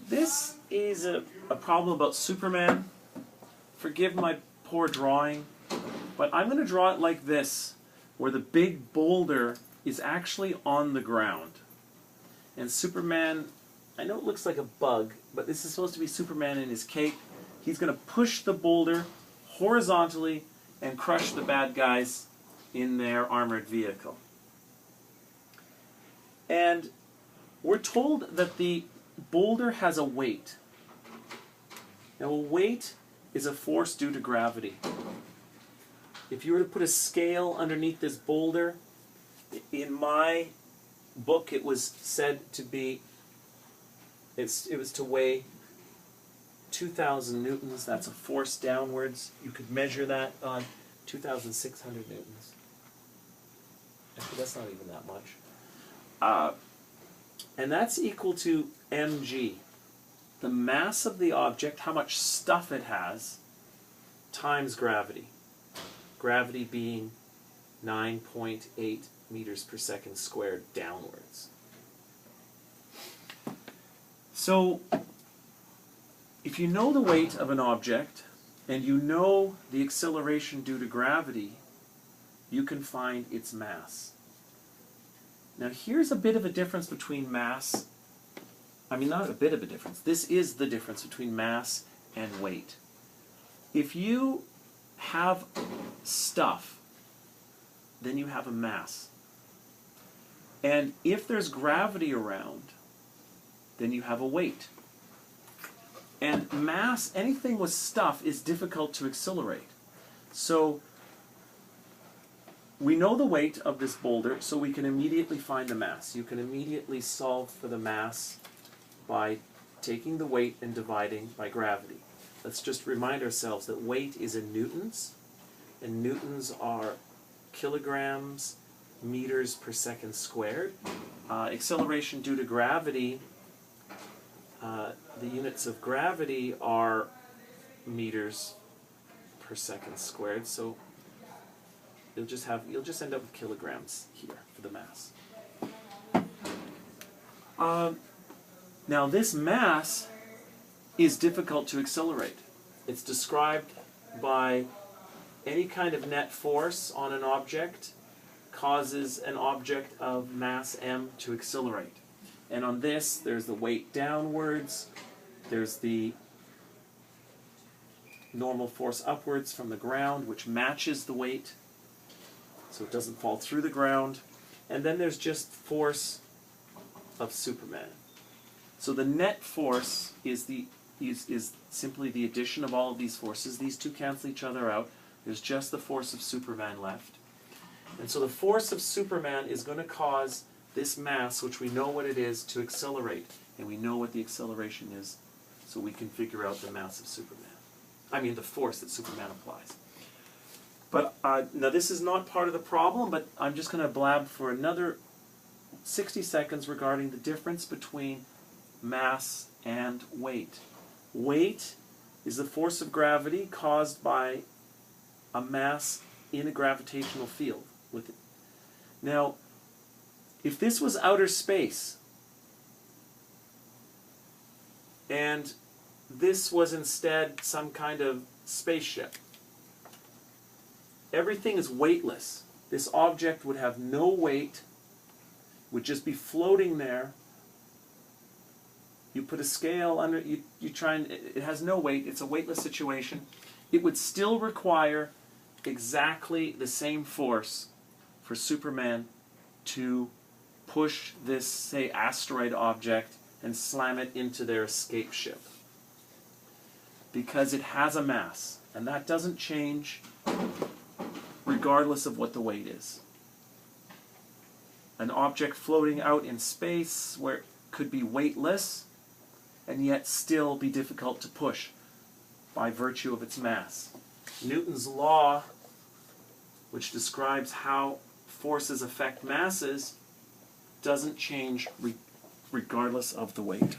This is a problem about Superman. Forgive my poor drawing, but I'm going to draw it like this, where the big boulder is actually on the ground. And Superman, I know it looks like a bug, but this is supposed to be Superman in his cape. He's going to push the boulder horizontally and crush the bad guys in their armored vehicle. And we're told that the boulder has a weight. Now, a weight is a force due to gravity. If you were to put a scale underneath this boulder, in my book it was said to be, it was to weigh 2,000 newtons. That's a force downwards. You could measure that on 2,600 newtons. Actually, that's not even that much. And that's equal to mg, the mass of the object, how much stuff it has, times gravity. Gravity being 9.8 meters per second squared downwards. So, if you know the weight of an object, and you know the acceleration due to gravity, you can find its mass. Now here's a bit of a difference between mass, I mean not a bit of a difference, this is the difference between mass and weight. If you have stuff, then you have a mass. And if there's gravity around, then you have a weight. And mass, anything with stuff, is difficult to accelerate. So we know the weight of this boulder, so we can immediately find the mass. You can immediately solve for the mass by taking the weight and dividing by gravity. Let's just remind ourselves that weight is in newtons, and newtons are kilograms meters per second squared. Acceleration due to gravity, the units of gravity are meters per second squared, so you'll just end up with kilograms here for the mass. Now this mass is difficult to accelerate. It's described by any kind of net force on an object causes an object of mass m to accelerate. And on this, there's the weight downwards, there's the normal force upwards from the ground, which matches the weight, so it doesn't fall through the ground. And then there's just force of Superman. So the net force is simply the addition of all of these forces. These two cancel each other out. There's just the force of Superman left. And so the force of Superman is going to cause this mass, which we know what it is, to accelerate. And we know what the acceleration is, so we can figure out the mass of Superman. I mean the force that Superman applies. But now this is not part of the problem, but I'm just going to blab for another 60 seconds regarding the difference between mass and weight. Weight is the force of gravity caused by a mass in a gravitational field with it. Now, if this was outer space, and this was instead some kind of spaceship, everything is weightless. This object would have no weight, would just be floating there. You put a scale under, you try and, it has no weight, it's a weightless situation. It would still require exactly the same force for Superman to push this, say, asteroid object and slam it into their escape ship. Because it has a mass, and that doesn't change regardless of what the weight is. An object floating out in space where it could be weightless and yet still be difficult to push by virtue of its mass. Newton's law, which describes how forces affect masses, doesn't change regardless of the weight.